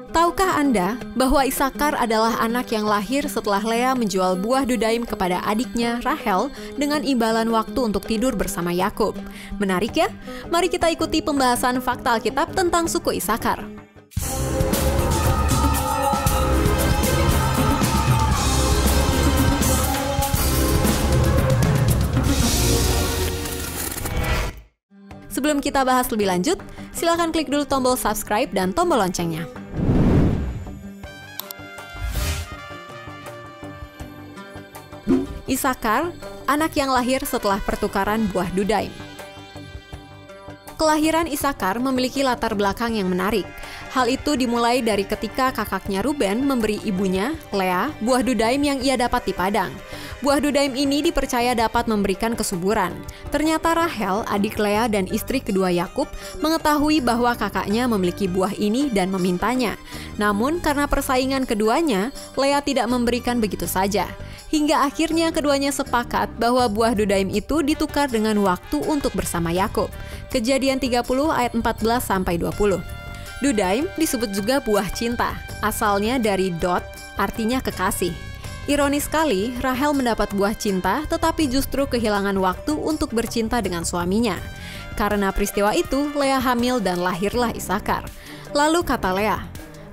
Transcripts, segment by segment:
Tahukah Anda bahwa Isakar adalah anak yang lahir setelah Lea menjual buah dudaim kepada adiknya Rahel dengan imbalan waktu untuk tidur bersama Yakub? Menarik ya? Mari kita ikuti pembahasan fakta Alkitab tentang suku Isakar. Sebelum kita bahas lebih lanjut, silakan klik dulu tombol subscribe dan tombol loncengnya. Isakar, anak yang lahir setelah pertukaran buah dudaim. Kelahiran Isakar memiliki latar belakang yang menarik. Hal itu dimulai dari ketika kakaknya Ruben memberi ibunya, Lea, buah dudaim yang ia dapat di padang. Buah dudaim ini dipercaya dapat memberikan kesuburan. Ternyata Rahel, adik Lea dan istri kedua Yakub, mengetahui bahwa kakaknya memiliki buah ini dan memintanya. Namun karena persaingan keduanya, Lea tidak memberikan begitu saja. Hingga akhirnya keduanya sepakat bahwa buah dudaim itu ditukar dengan waktu untuk bersama Yakub. Kejadian 30 ayat 14-20. Dudaim disebut juga buah cinta, asalnya dari dot, artinya kekasih. Ironis sekali, Rahel mendapat buah cinta tetapi justru kehilangan waktu untuk bercinta dengan suaminya. Karena peristiwa itu, Lea hamil dan lahirlah Isakar. Lalu kata Lea,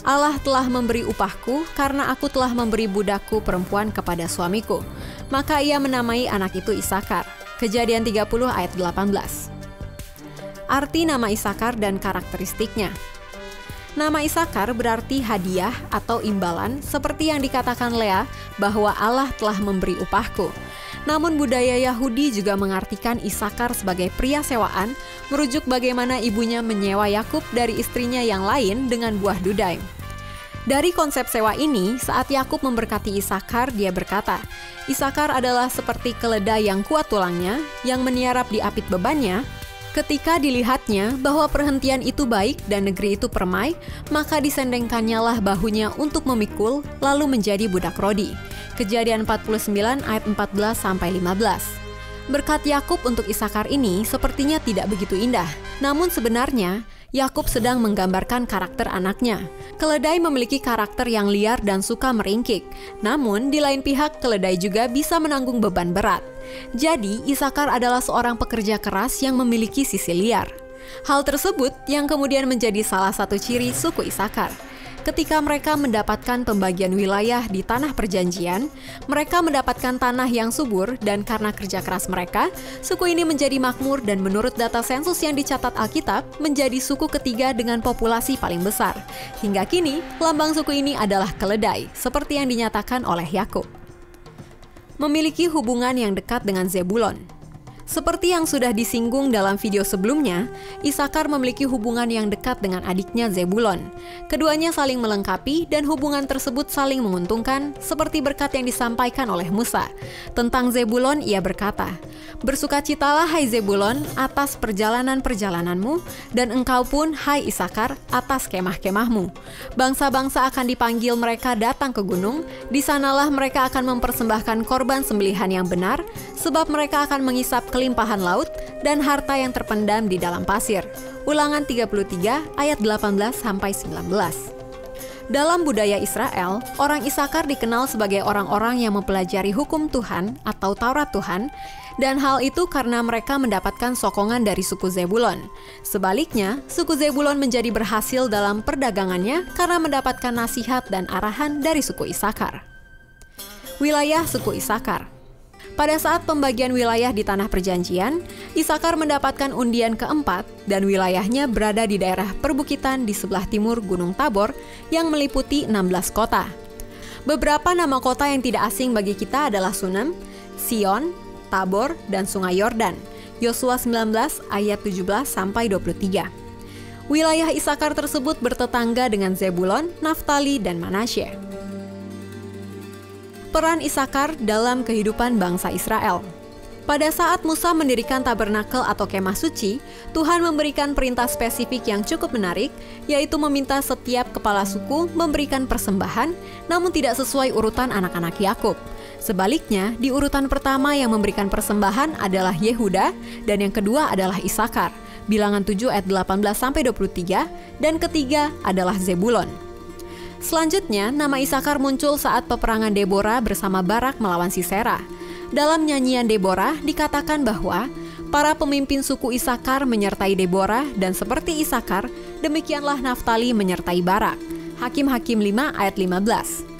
Allah telah memberi upahku karena aku telah memberi budakku perempuan kepada suamiku. Maka ia menamai anak itu Isakar. Kejadian 30 ayat 18. Arti nama Isakar dan karakteristiknya. Nama Isakar berarti hadiah atau imbalan seperti yang dikatakan Lea bahwa Allah telah memberi upahku. Namun budaya Yahudi juga mengartikan Isakar sebagai pria sewaan, merujuk bagaimana ibunya menyewa Yakub dari istrinya yang lain dengan buah dudaim. Dari konsep sewa ini, saat Yakub memberkati Isakar, dia berkata, Isakar adalah seperti keledai yang kuat tulangnya, yang meniarap di apit bebannya. Ketika dilihatnya bahwa perhentian itu baik dan negeri itu permai, maka disendengkannya lah bahunya untuk memikul, lalu menjadi budak rodi. Kejadian 49 ayat 14-15. Berkat Yakub untuk Isakar ini sepertinya tidak begitu indah. Namun sebenarnya, Yakub sedang menggambarkan karakter anaknya. Keledai memiliki karakter yang liar dan suka meringkik. Namun, di lain pihak, keledai juga bisa menanggung beban berat. Jadi, Isakar adalah seorang pekerja keras yang memiliki sisi liar. Hal tersebut yang kemudian menjadi salah satu ciri suku Isakar. Ketika mereka mendapatkan pembagian wilayah di tanah perjanjian, mereka mendapatkan tanah yang subur dan karena kerja keras mereka, suku ini menjadi makmur dan menurut data sensus yang dicatat Alkitab, menjadi suku ketiga dengan populasi paling besar. Hingga kini, lambang suku ini adalah keledai, seperti yang dinyatakan oleh Yakub. Memiliki hubungan yang dekat dengan Zebulon. Seperti yang sudah disinggung dalam video sebelumnya, Isakar memiliki hubungan yang dekat dengan adiknya Zebulon. Keduanya saling melengkapi dan hubungan tersebut saling menguntungkan, seperti berkat yang disampaikan oleh Musa. Tentang Zebulon ia berkata, Bersukacitalah hai Zebulon atas perjalanan-perjalananmu, dan engkau pun hai Isakar atas kemah-kemahmu. Bangsa-bangsa akan dipanggil mereka datang ke gunung, di sanalah mereka akan mempersembahkan korban sembelihan yang benar, sebab mereka akan mengisap kelimpahan laut dan harta yang terpendam di dalam pasir. Ulangan 33 ayat 18-19. Dalam budaya Israel, orang Isakar dikenal sebagai orang-orang yang mempelajari hukum Tuhan atau Taurat Tuhan, dan hal itu karena mereka mendapatkan sokongan dari suku Zebulon. Sebaliknya, suku Zebulon menjadi berhasil dalam perdagangannya karena mendapatkan nasihat dan arahan dari suku Isakar. Wilayah suku Isakar. Pada saat pembagian wilayah di tanah perjanjian, Isakar mendapatkan undian keempat dan wilayahnya berada di daerah perbukitan di sebelah timur Gunung Tabor yang meliputi 16 kota. Beberapa nama kota yang tidak asing bagi kita adalah Sunem, Sion, Tabor, dan Sungai Yordan. Yosua 19 ayat 17-23. Wilayah Isakar tersebut bertetangga dengan Zebulon, Naftali, dan Manasye. Peran Isakar dalam kehidupan bangsa Israel. Pada saat Musa mendirikan tabernakel atau kemah suci, Tuhan memberikan perintah spesifik yang cukup menarik, yaitu meminta setiap kepala suku memberikan persembahan, namun tidak sesuai urutan anak-anak Yakub. Sebaliknya, di urutan pertama yang memberikan persembahan adalah Yehuda, dan yang kedua adalah Isakar. Bilangan 7 ayat 18-23, dan ketiga adalah Zebulon. Selanjutnya, nama Isakar muncul saat peperangan Deborah bersama Barak melawan Sisera. Dalam nyanyian Deborah dikatakan bahwa para pemimpin suku Isakar menyertai Deborah dan seperti Isakar, demikianlah Naftali menyertai Barak. Hakim-Hakim 5 ayat 15.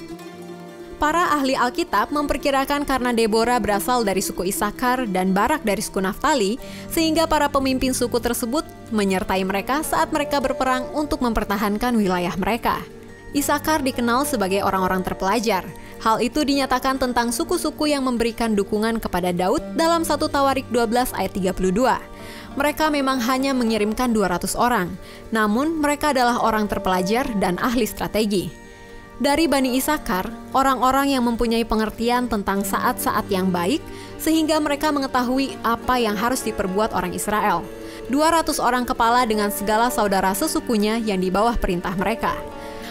Para ahli Alkitab memperkirakan karena Deborah berasal dari suku Isakar dan Barak dari suku Naftali, sehingga para pemimpin suku tersebut menyertai mereka saat mereka berperang untuk mempertahankan wilayah mereka. Isakar dikenal sebagai orang-orang terpelajar. Hal itu dinyatakan tentang suku-suku yang memberikan dukungan kepada Daud dalam 1 Tawarik 12 ayat 32. Mereka memang hanya mengirimkan 200 orang, namun mereka adalah orang terpelajar dan ahli strategi. Dari Bani Isakar, orang-orang yang mempunyai pengertian tentang saat-saat yang baik, sehingga mereka mengetahui apa yang harus diperbuat orang Israel. 200 orang kepala dengan segala saudara sesukunya yang di bawah perintah mereka.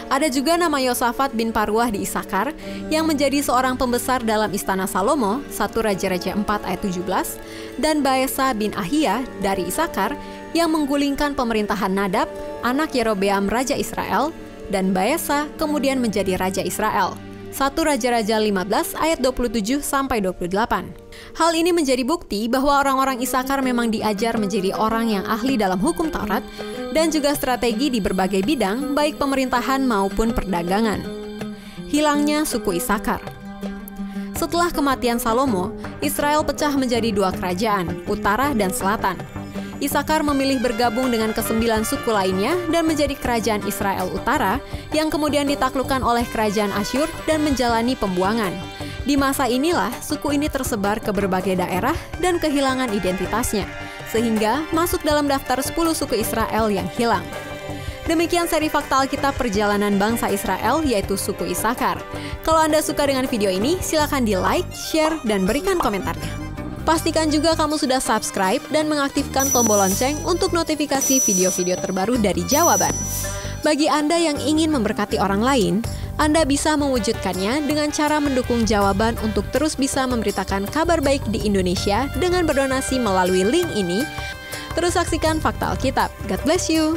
Ada juga nama Yosafat bin Paruah di Isakar, yang menjadi seorang pembesar dalam istana Salomo, 1 Raja-Raja 4 ayat 17, dan Baesa bin Ahia dari Isakar, yang menggulingkan pemerintahan Nadab, anak Yerobeam Raja Israel, dan Baesa kemudian menjadi Raja Israel. 1 Raja-Raja 15 ayat 27-28. Hal ini menjadi bukti bahwa orang-orang Isakar memang diajar menjadi orang yang ahli dalam hukum Taurat dan juga strategi di berbagai bidang, baik pemerintahan maupun perdagangan. Hilangnya suku Isakar. Setelah kematian Salomo, Israel pecah menjadi 2 kerajaan, utara dan selatan. Isakar memilih bergabung dengan ke-9 suku lainnya dan menjadi kerajaan Israel Utara yang kemudian ditaklukkan oleh kerajaan Asyur dan menjalani pembuangan. Di masa inilah suku ini tersebar ke berbagai daerah dan kehilangan identitasnya, sehingga masuk dalam daftar 10 suku Israel yang hilang. Demikian seri Fakta Alkitab perjalanan bangsa Israel, yaitu suku Isakar. Kalau Anda suka dengan video ini, silakan di-like, share, dan berikan komentarnya. Pastikan juga kamu sudah subscribe dan mengaktifkan tombol lonceng untuk notifikasi video-video terbaru dari Jawaban. Bagi Anda yang ingin memberkati orang lain, Anda bisa mewujudkannya dengan cara mendukung Jawaban untuk terus bisa memberitakan kabar baik di Indonesia dengan berdonasi melalui link ini. Terus saksikan Fakta Alkitab. God bless you!